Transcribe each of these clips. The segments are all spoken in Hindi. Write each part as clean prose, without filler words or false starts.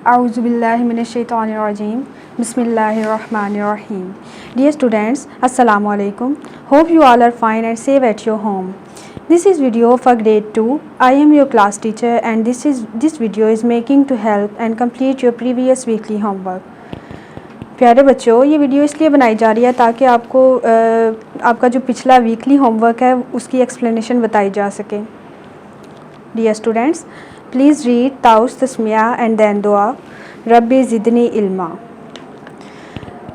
Auzubillahiminash-shaytanir-rajim. Bismillahir-rahmanir-rahim. Dear students, Assalamu alaikum. Hope you all are fine and safe at your home. This is video for grade 2. I am your class teacher and this video is making to help and complete your previous weekly homework. प्यारे बच्चों, ये वीडियो इसलिए बनाई जा रही है ताकि आपको आपका जो पिछला वीकली होमवर्क है उसकी एक्सप्लेनेशन बताई जा सके. Dear students, please read Taus Tasmiya and then Dua, Rabbi Zidni Ilma.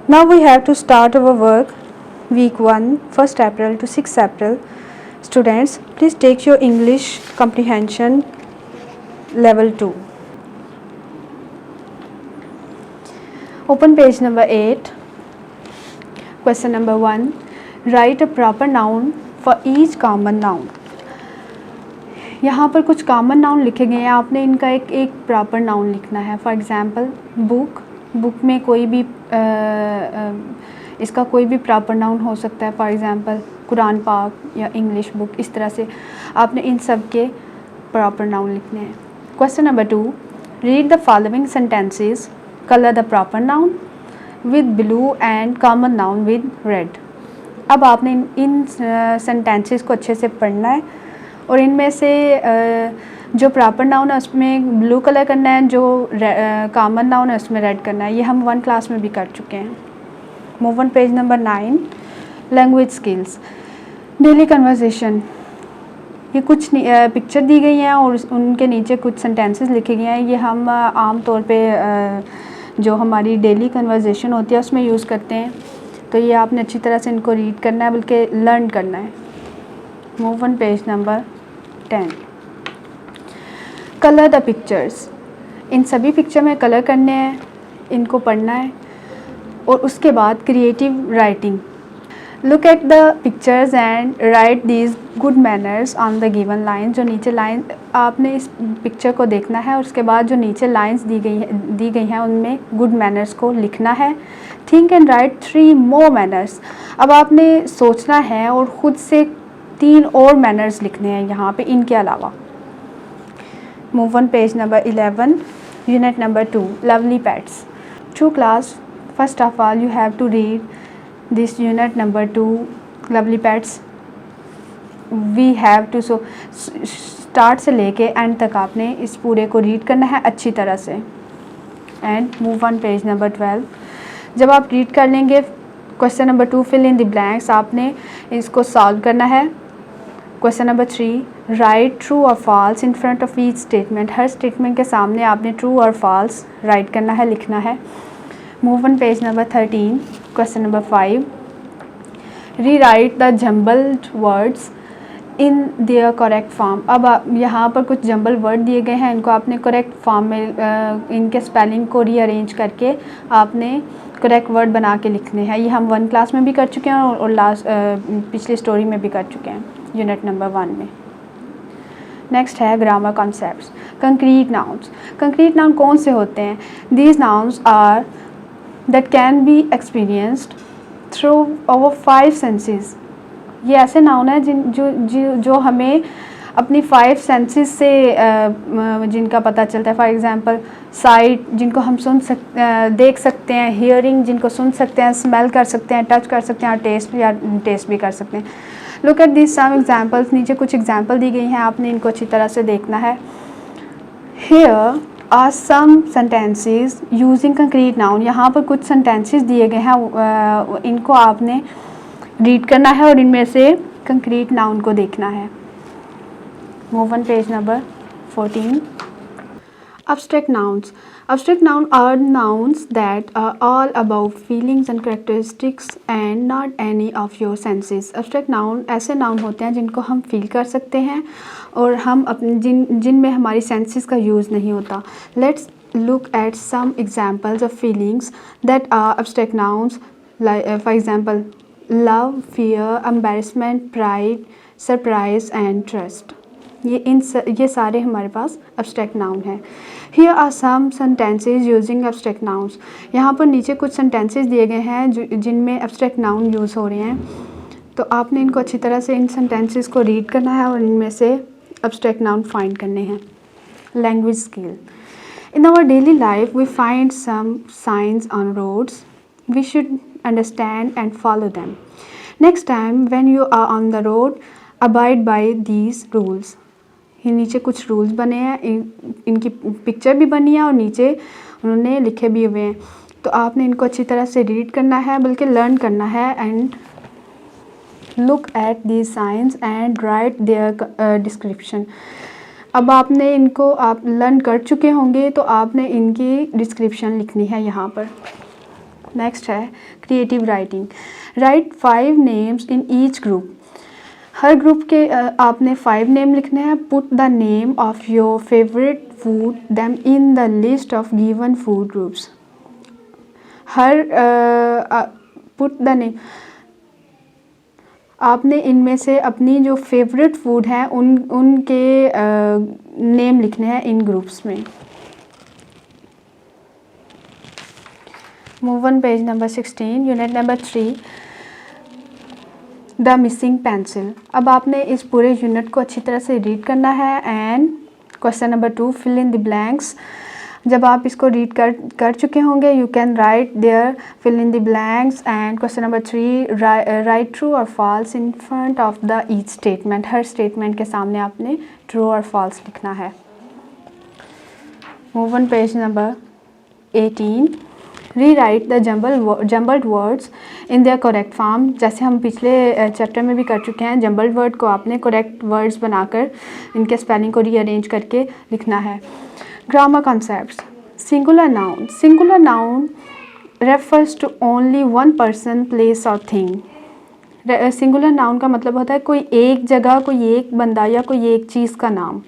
Now we have to start our work, week 1, 1st April to 6th April. Students, please take your English comprehension level 2. Open page number 8. Question number 1. Write a proper noun for each common noun. यहाँ पर कुछ कॉमन नाउन लिखे गए हैं, आपने इनका एक प्रॉपर नाउन लिखना है. फॉर एग्ज़ाम्पल बुक में कोई भी इसका कोई भी प्रॉपर नाउन हो सकता है. फॉर एग्ज़ाम्पल कुरान पाक या इंग्लिश बुक, इस तरह से आपने इन सब के प्रॉपर नाउन लिखने हैं. Question number 2. Read the following sentences, colour the proper noun with blue and common noun with red. अब आपने इन सेंटेंसेस को अच्छे से पढ़ना है और इनमें से जो प्रॉपर नाउन है उसमें ब्लू कलर करना है, जो कॉमन नाउन है उसमें रेड करना है. ये हम 1 क्लास में भी कर चुके हैं. Move on page number 9. Language skills, daily conversation. ये कुछ पिक्चर दी गई हैं और उनके नीचे कुछ सेंटेंसेस लिखे गए हैं. ये हम आम तौर पे जो हमारी डेली कन्वर्सेशन होती है उसमें यूज़ करते हैं. तो ये आपने अच्छी तरह से इनको रीड करना है, बल्कि लर्न करना है. Move on page number 10. Colour the pictures. इन सभी पिक्चर में कलर करने हैं, इनको पढ़ना है. और उसके बाद creative writing. Look at the pictures and right these good manners on the given line. जो नीचे लाइन आपने इस पिक्चर को देखना है और उसके बाद जो नीचे लाइंस दी गई हैं उनमें गुड मैनर्स को लिखना है. Think and right 3 more manners. अब आपने सोचना है और ख़ुद से 3 और मैनर्स लिखने हैं यहाँ पे इनके अलावा. Move on page number 11. Unit number 2, lovely pets. To class, first of all you have to read this unit number 2, lovely pets. We have to start से लेके एंड तक आपने इस पूरे को रीड करना है अच्छी तरह से. And move on page number 12. जब आप रीड कर लेंगे, question number 2, fill in the blanks. आपने इसको सॉल्व करना है. क्वेश्चन नंबर 3, राइट ट्रू और false in front of each statement. हर स्टेटमेंट के सामने आपने ट्रू और फॉल्स राइट करना है, लिखना है. Move on page number 13. Question number 5, री right the jumbled words in their correct form. अब यहाँ पर कुछ जम्बल वर्ड दिए गए हैं, इनको आपने करेक्ट फॉर्म में इनके स्पेलिंग को रीअरेंज करके आपने करेक्ट वर्ड बना के लिखने हैं. ये हम 1 क्लास में भी कर चुके हैं और लास्ट पिछली स्टोरी में भी कर चुके हैं यूनिट नंबर 1 में. नेक्स्ट है grammar concepts. Concrete nouns. Concrete noun कौन से होते हैं? These nouns are that can be experienced through our 5 senses. ये ऐसे नाउन है जो हमें अपनी 5 सेंसेस से जिनका पता चलता है. फॉर एग्जांपल साइट, जिनको हम देख सकते हैं. हियरिंग, जिनको सुन सकते हैं. स्मेल कर सकते हैं, टच कर सकते हैं. टेस्ट भी कर सकते हैं. Look at this some examples. नीचे कुछ एग्जांपल दी गई हैं, आपने इनको अच्छी तरह से देखना है. Here are some sentences using concrete noun. यहाँ पर कुछ सेंटेंसेस दिए गए हैं, इनको आपने रीड करना है और इनमें से कंक्रीट नाउन को देखना है. Move on page number 14. Abstract nouns. Abstract nouns are nouns that are all about feelings and characteristics and not any of your senses. Abstract noun ऐसे noun होते हैं जिनको हम feel कर सकते हैं और हम अपने जिनमें हमारी senses का use नहीं होता. Let's look at some examples of feelings that are abstract nouns. Like, for example, love, fear, embarrassment, pride, surprise and trust. ये सारे हमारे पास abstract noun हैं. Here are some sentences using abstract nouns. यहाँ पर नीचे कुछ sentences दिए गए हैं जिनमें abstract noun यूज़ हो रहे हैं. तो आपने इनको अच्छी तरह से इन sentences को रीड करना है और इनमें से abstract noun फाइंड करने हैं. Language skill. In our daily life, we find some signs on roads. We should understand and follow them. Next time when you are on the road, abide by these rules. ये नीचे कुछ रूल्स बने हैं, इनकी पिक्चर भी बनी है और नीचे उन्होंने लिखे भी हुए हैं, तो आपने इनको अच्छी तरह से रीड करना है, बल्कि लर्न करना है. And look at these signs and right there description. अब आपने इनको आप लर्न कर चुके होंगे, तो आपने इनकी डिस्क्रिप्शन लिखनी है यहाँ पर. नेक्स्ट है creative writing. Right 5 names in each group. Her group के आपने 5 नेम लिखने हैं. Put the name of your favourite food them in the list of given food groups. Her put the name, आपने इनमें से अपनी जो फेवरेट फूड है उनके नेम लिखने हैं इन ग्रुप्स में. Move on page number 16, unit number 3, the missing pencil. अब आपने इस पूरे यूनिट को अच्छी तरह से रीड करना है. And question number 2, fill in the blanks. जब आप इसको रीड कर चुके होंगे, you can write there fill in the blanks. And question number 3, write true और false in front of the each statement. हर स्टेटमेंट के सामने आपने ट्रू और फॉल्स लिखना है. Move on page number 18, rewrite the jumbled words in their correct form. जैसे हम पिछले चैप्टर में भी कर चुके हैं, जम्बल्ड वर्ड को आपने करेक्ट वर्ड्स बनाकर इनके स्पेलिंग को रीअरेंज करके लिखना है. Grammar concepts. Singular noun. Singular noun refers to only one person, place और थिंग. सिंगुलर नाउन का मतलब होता है कोई एक जगह, कोई एक बंदा या कोई एक चीज़ का नाम.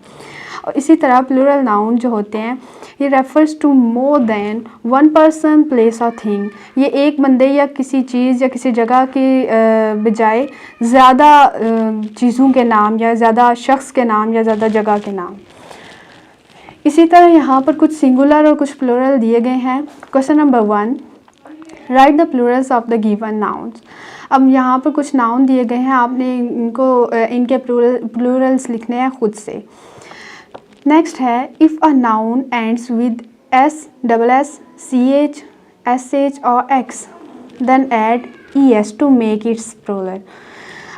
और इसी तरह प्लूरल नाउन जो होते हैं, ये refers to more than one person, place और थिंग. ये एक बंदे या किसी चीज़ या किसी जगह की बजाय ज़्यादा चीज़ों के नाम या ज़्यादा शख्स के नाम या ज़्यादा जगह के नाम. इसी तरह यहाँ पर कुछ सिंगुलर और कुछ प्लूरल दिए गए हैं. Question number 1, right the Plurals of the given nouns. अब यहाँ पर कुछ नाउन दिए गए हैं, आपने इनके प्लूरल्स लिखने हैं खुद से. नेक्स्ट है, if a noun ends with s, double S, C H, S H और x, then add e s to make its plural.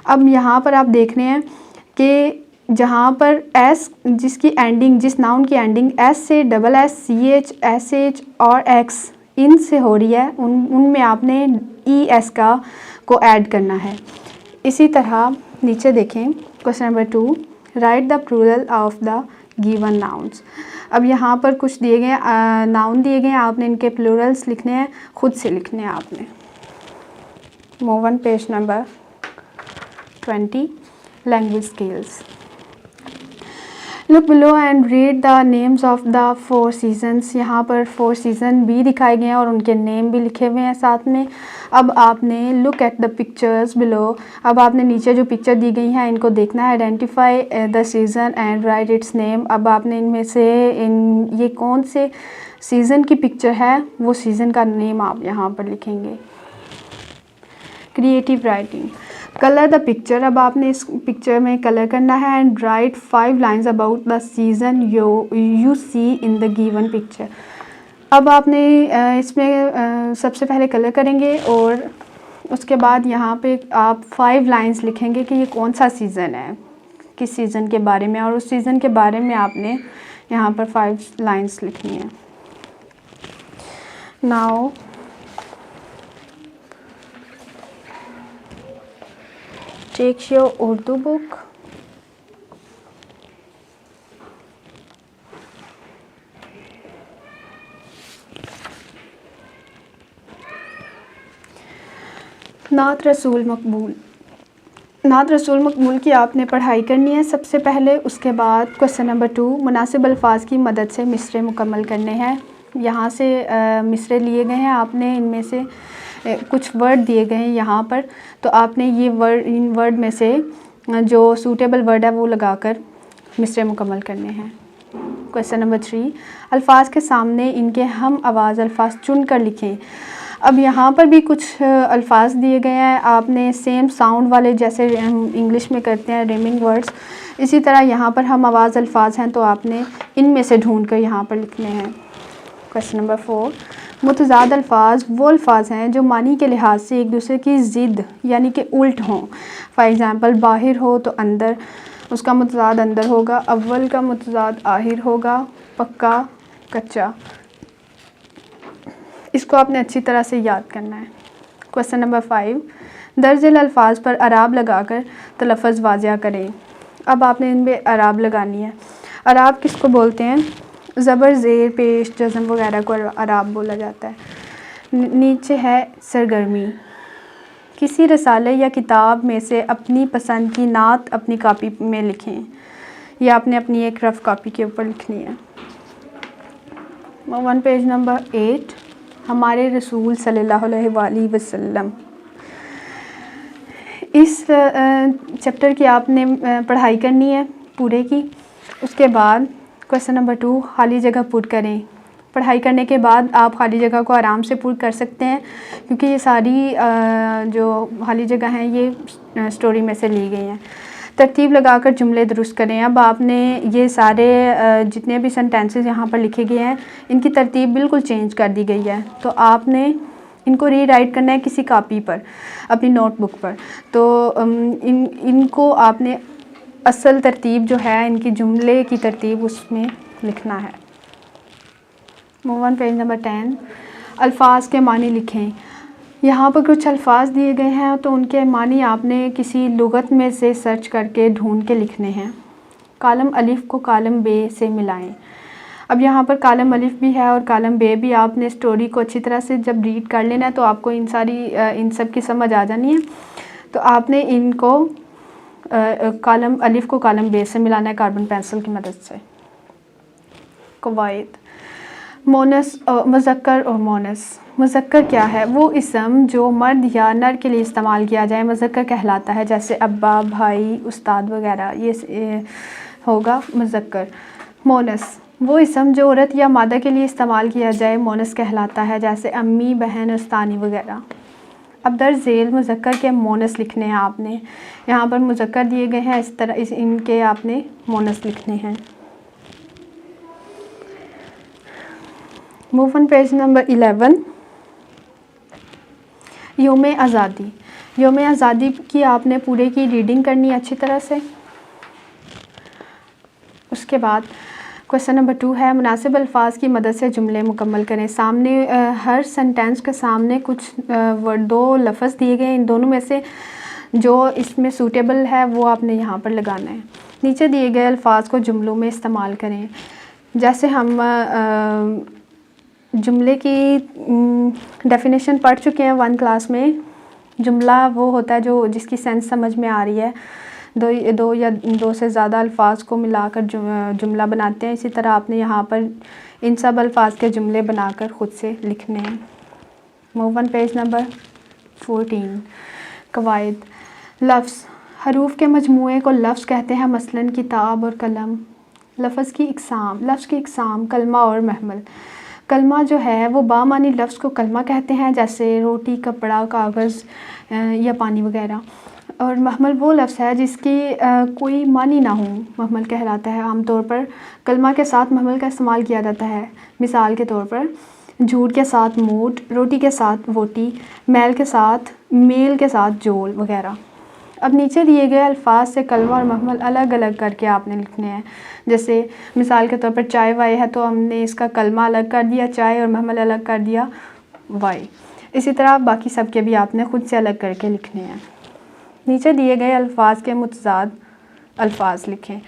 अब यहाँ पर आप देख रहे हैं कि जहाँ पर एस, जिसकी एंडिंग, जिस नाउन की एंडिंग एस से, double S, C H, S H और एक्स इन से हो रही है, उनमें आपने ई एस को ऐड करना है. इसी तरह नीचे देखें, question number 2, write the plural of the given nouns. अब यहाँ पर कुछ दिए गए नाउन दिए गए हैं, आपने इनके प्लूरल्स लिखने हैं, खुद से लिखने हैं आपने. Move on page number 20, language skills. Look below and read the names of the 4 seasons. यहाँ पर 4 सीज़न भी दिखाए गए हैं और उनके नेम भी लिखे हुए हैं साथ में. अब आपने look at the pictures below. अब आपने नीचे जो पिक्चर दी गई हैं इनको देखना है. Identify the season and right it's name. अब आपने इनमें से ये कौन से सीज़न की पिक्चर है, वो सीज़न का नेम आप यहाँ पर लिखेंगे. Creative writing. Colour the picture. अब आपने इस पिक्चर में कलर करना है. And write 5 lines about the season you see in the given picture. अब आपने इसमें सबसे पहले कलर करेंगे और उसके बाद यहाँ पे आप 5 लाइन्स लिखेंगे कि ये कौन सा सीज़न है, किस सीज़न के बारे में, और उस सीज़न के बारे में आपने यहाँ पर 5 लाइन्स लिखनी है. Now take your Urdu book, नात रसूल मकबूल. नात रसूल मकबूल की आपने पढ़ाई करनी है सबसे पहले. उसके बाद क्वेश्चन नंबर 2, मुनासिब अल्फाज की मदद से मिसरे मुकम्मल करने हैं. यहाँ से मिसरे लिए गए हैं, आपने इनमें से कुछ वर्ड दिए गए हैं यहाँ पर, तो आपने ये वर्ड, इन वर्ड में से जो सूटेबल वर्ड है वो लगाकर मिसरे मुकम्मल करने हैं. क्वेश्चन नंबर 3, अल्फाज के सामने इनके हम आवाज़ अल्फाज चुन कर लिखें. अब यहाँ पर भी कुछ अल्फाज दिए गए हैं, आपने सेम साउंड वाले, जैसे हम इंग्लिश में करते हैं रिमिंग वर्ड्स, इसी तरह यहाँ पर हम आवाज़ अल्फाज हैं, तो आपने इनमें से ढूंढ कर यहाँ पर लिखने हैं. क्वेश्चन नंबर 4, मुतज़ाद अल्फाज वो अल्फाज हैं जो मानी के लिहाज से एक दूसरे की ज़िद यानी कि उल्ट हों। फॉर एग्ज़ाम्पल बाहिर हो तो अंदर, उसका मुतज़ाद अंदर होगा। अव्वल का मुतज़ाद आहिर होगा। पक्का कच्चा। इसको आपने अच्छी तरह से याद करना है। क्वेश्चन नंबर 5, दर्जिल अल्फाज पर अराब लगाकर तलफ़्फ़ुज़ वाज़िया करें। अब आपने इनमें अराब लगानी है। अराब किसको बोलते हैं? ज़बर, ज़ेर, पेश, जज़म वगैरह को अराब बोला जाता है। नीचे है सरगर्मी। किसी रसाले या किताब में से अपनी पसंद की नात अपनी कॉपी में लिखें। या आपने अपनी एक रफ़ कॉपी के ऊपर लिखनी है। वन पेज नंबर 8, हमारे रसूल सल्लल्लाहु अलैहि वसल्लम। इस चैप्टर की आपने पढ़ाई करनी है पूरे की। उसके बाद क्वेश्चन नंबर 2, खाली जगह पुर करें। पढ़ाई करने के बाद आप खाली जगह को आराम से पुर कर सकते हैं, क्योंकि ये सारी जो खाली जगह हैं ये स्टोरी में से ली गई हैं। तरतीब लगाकर जुमले दुरुस्त करें। अब आपने ये सारे जितने भी सेंटेंसेस यहाँ पर लिखे गए हैं, इनकी तरतीब बिल्कुल चेंज कर दी गई है। तो आपने इनको रीराइट करना है किसी कॉपी पर, अपनी नोटबुक पर। तो इनको आपने असल तरतीब जो है, इनकी जुमले की तरतीब उसमें लिखना है। मूव ऑन पेज नंबर 10, अल्फाज के मानी लिखें। यहाँ पर कुछ अल्फाज दिए गए हैं, तो उनके मानी आपने किसी लुगत में से सर्च करके ढूंढ के लिखने हैं। कालम अलिफ को कालम बे से मिलाएं। अब यहाँ पर कालम अलिफ भी है और कालम बे भी। आपने स्टोरी को अच्छी तरह से जब रीड कर लेना है तो आपको इन सब की समझ आ जानी है। तो आपने इनको कालम अलिफ को कालम बे से मिलाना है कार्बन पेंसिल की मदद से। कवायद, मोनस, मुज़क्कर और मोनस। मुज़क्कर क्या है? वो इसम जो मर्द या नर के लिए इस्तेमाल किया जाए मुज़क्कर कहलाता है। जैसे अब्बा, भाई, उस्ताद वगैरह, ये होगा मुज़क्कर। मोनस, वो इसम जो औरत या मादा के लिए इस्तेमाल किया जाए मोनस कहलाता है। जैसे अम्मी, बहन, उस्तानी वगैरह। अब दर्ज झेल मुज़क्कर के मोनस लिखने हैं आपने। यहाँ पर मुज़क्कर दिए गए हैं, इस तरह इनके आपने मोनस लिखने हैं। मूव ऑन पेज नंबर 11, योम आज़ादी। योम आज़ादी की आपने पूरे की रीडिंग करनी है अच्छी तरह से। उसके बाद क्वेश्चन नंबर 2 है, मुनासिब अल्फाज की मदद से जुमले मुकम्मल करें। सामने हर सेंटेंस के सामने कुछ दो लफ्ज़ दिए गए हैं। इन दोनों में से जो इसमें सूटेबल है वो आपने यहाँ पर लगाना है। नीचे दिए गए अल्फाज को जुमलों में इस्तेमाल करें। जैसे हम जुमले की डेफिनेशन पढ़ चुके हैं 1 क्लास में। जुमला वो होता है जो जिसकी सेंस समझ में आ रही है। दो या दो से ज़्यादा अल्फाज को मिलाकर जुमला बनाते हैं। इसी तरह आपने यहाँ पर इन सब अल्फाज के जुमले बनाकर ख़ुद से लिखने हैं। मूव ऑन पेज नंबर 14, कवायद। लफ्ज़, हरूफ के मजमूए को लफ्ज़ कहते हैं। मसलन किताब और कलम। लफ्ज़ की इक़साम, लफ्ज़ की इक़साम कलमा और महमल। कलमा जो है वो बामानी लफ्ज़ को कलमा कहते हैं, जैसे रोटी, कपड़ा, कागज़ या पानी वगैरह। और महमल वो लफ्ज़ है जिसकी कोई मानी ना हो, महमल कहलाता है। आमतौर पर कलमा के साथ महमल का इस्तेमाल किया जाता है। मिसाल के तौर पर झूठ के साथ मूठ, रोटी के साथ वोटी, मैल के साथ मेल के साथ जोल वगैरह। अब नीचे दिए गए अल्फाज से कलमा और महमल अलग अलग करके आपने लिखने हैं। जैसे मिसाल के तौर पर चाय वाई है तो हमने इसका कलमा अलग कर दिया चाय और महमल अलग कर दिया वाई। इसी तरह बाकी सब के भी आपने ख़ुद से अलग करके लिखने हैं। नीचे दिए गए अल्फाज के मुतज़ाद अल्फाज लिखें।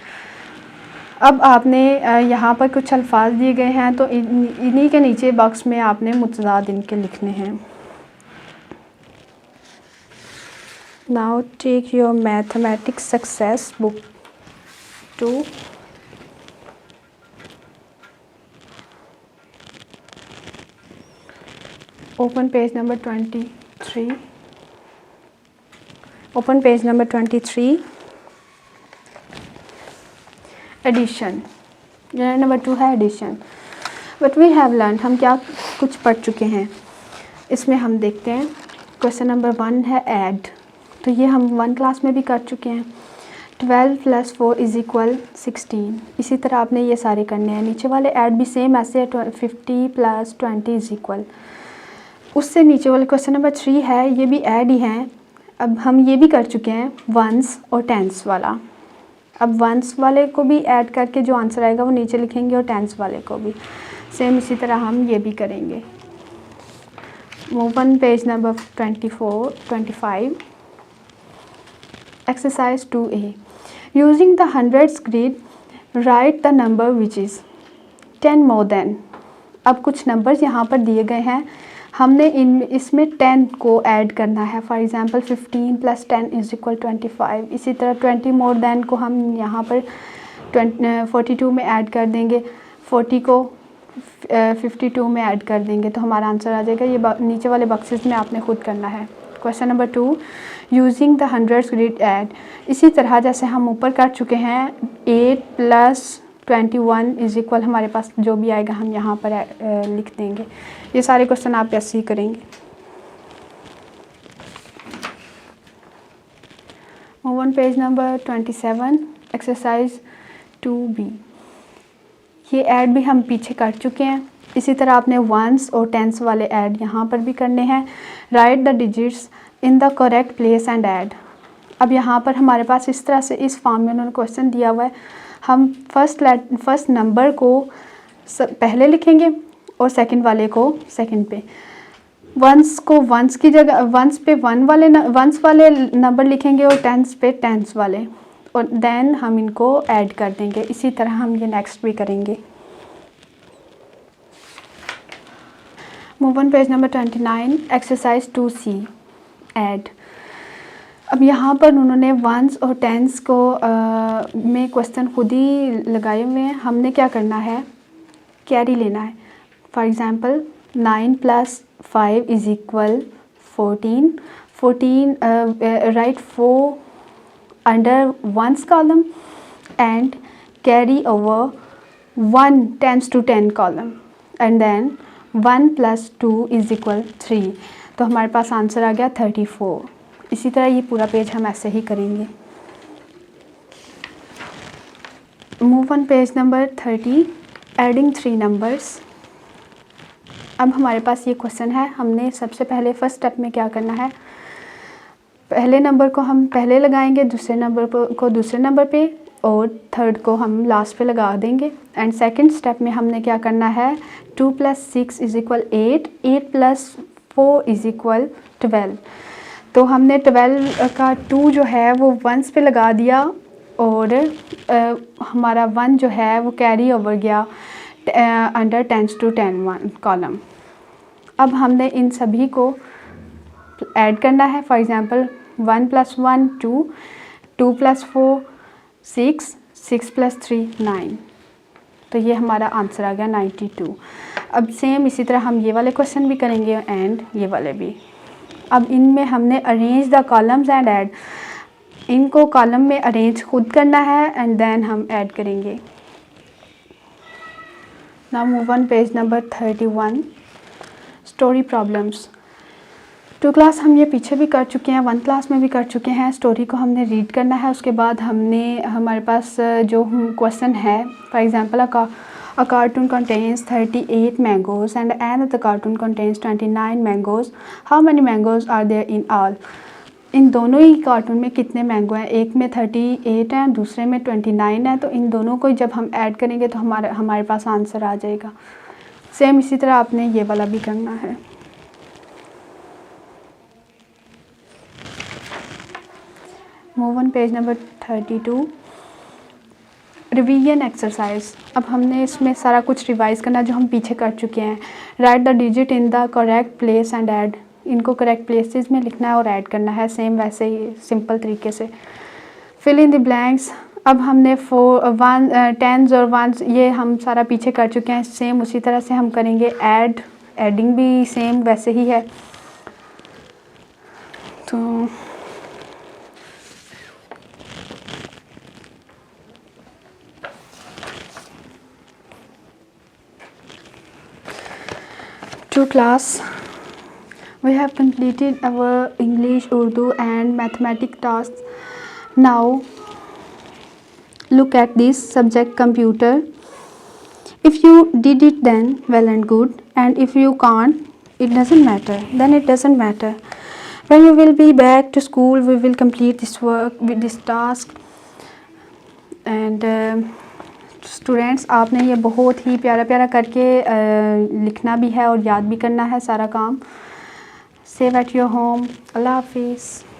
अब आपने यहाँ पर कुछ अल्फाज दिए गए हैं, तो इन्हीं के नीचे बॉक्स में आपने मुतज़ाद इनके लिखने हैं। Now take your mathematics success book to open page number 23. Open page number 23. Addition. Unit number 2 है addition. What we have learned, हम क्या कुछ पढ़ चुके हैं इसमें हम देखते हैं। क्वेश्चन नंबर 1 है ऐड, तो ये हम 1 क्लास में भी कर चुके हैं। 12 + 4 = 16। इसी तरह आपने ये सारे करने हैं। नीचे वाले ऐड भी सेम ऐसे 50 + 20 = उससे नीचे वाले क्वेश्चन नंबर 3 है, ये भी ऐड ही हैं। अब हम ये भी कर चुके हैं वंस और टेंस वाला। अब वंस वाले को भी ऐड करके जो आंसर आएगा वो नीचे लिखेंगे और टेंस वाले को भी सेम इसी तरह हम ये भी करेंगे। Move on page number 25 exercise 2A। Using the hundreds grid right the number which is 10 more than. अब कुछ नंबर्स यहाँ पर दिए गए हैं, हमने इसमें 10 को ऐड करना है। For example 15 + 10 = 25। इसी तरह 20 मोर देन को हम यहाँ पर 42 में ऐड कर देंगे, 40 को 52 में ऐड कर देंगे तो हमारा आंसर आ जाएगा। ये नीचे वाले बॉक्सेस में आपने खुद करना है। Question number 2, using the hundreds grid add. इसी तरह जैसे हम ऊपर कर चुके हैं 8 + 21 = हमारे पास जो भी आएगा हम यहाँ पर लिख देंगे। ये सारे क्वेश्चन आप ऐसे ही करेंगे। Move on page number 27 exercise 2B। ये ऐड भी हम पीछे कर चुके हैं। इसी तरह आपने वंस और टेंस वाले ऐड यहाँ पर भी करने हैं। Right the digits in the correct place and add. अब यहाँ पर हमारे पास इस तरह से इस फॉर्म में उन्होंने क्वेश्चन दिया हुआ है। हम फर्स्ट नंबर को पहले लिखेंगे और सेकंड वाले को सेकंड पे। वंस को वंस की जगह वंस पे वंस वाले नंबर लिखेंगे और टेंस पे टेंस वाले, और देन हम इनको ऐड कर देंगे। इसी तरह हम ये नेक्स्ट भी करेंगे। Move on page number 29 exercise 2C add. अब यहाँ पर उन्होंने वंस और टेंस को में क्वेश्चन खुद ही लगाए हुए हैं। हमने क्या करना है, कैरी लेना है। For example 9 + 5 = 14। 14 write 4 under ones column and carry over 1 10 to 10 column and then 1 + 2 = 3। तो हमारे पास आंसर आ गया 34। इसी तरह ये पूरा पेज हम ऐसे ही करेंगे। Move on page number 30 adding 3 numbers. अब हमारे पास ये क्वेश्चन है। हमने सबसे पहले फर्स्ट स्टेप में क्या करना है, पहले नंबर को हम पहले लगाएंगे, दूसरे नंबर को दूसरे नंबर पे और थर्ड को हम लास्ट पे लगा देंगे। एंड सेकंड स्टेप में हमने क्या करना है, 2 + 6 = 8, 8 + 4 = 12। तो हमने 12 का 2 जो है वो वंस पे लगा दिया और हमारा 1 जो है वो कैरी ओवर गया अंडर 10 to 10 कॉलम। अब हमने इन सभी को ऐड करना है। For example 1 + 1 2, 2 + 4 6, 6 + 3 9। तो ये हमारा आंसर आ गया 92। अब सेम इसी तरह हम ये वाले क्वेश्चन भी करेंगे एंड ये वाले भी। अब इनमें हमने arrange the columns and add, इनको कॉलम में अरेंज खुद करना है एंड देन हम ऐड करेंगे। Now move on page number 31 story problems. 2 class हम ये पीछे भी कर चुके हैं, 1 क्लास में भी कर चुके हैं। स्टोरी को हमने रीड करना है, उसके बाद हमारे पास जो क्वेश्चन है, for example a cartoon contains 38 mangoes and another cartoon contains 29 mangoes. How many mangoes are there in all? इन दोनों ही कार्टून में कितने मैंगो हैं, एक में 38 हैं, दूसरे में 29 है। तो इन दोनों को जब हम ऐड करेंगे तो हमारे पास आंसर आ जाएगा। सेम इसी तरह आपने ये वाला भी करना है। Move on page number 32 revision exercise. अब हमने इसमें सारा कुछ रिवाइज़ करना जो हम पीछे कर चुके हैं। Right the digit in the correct place and add, इनको करेक्ट प्लेसेस में लिखना है और ऐड करना है सेम वैसे ही सिंपल तरीके से। Fill in the blanks. अब हमने 10s और 1s ये हम सारा पीछे कर चुके हैं, सेम उसी तरह से हम करेंगे। एडिंग भी सेम वैसे ही है। तो to class, we have completed our English, Urdu and mathematics tasks. Now look at this subject computer. If you did it then well and good, and if you can't, it doesn't matter, then it doesn't matter. When you will be back to school, we will complete this work with this task. And students, आपने ये बहुत ही प्यारा प्यारा करके लिखना भी है और याद भी करना है सारा काम. Save at your home. अल्लाह हाफिज़.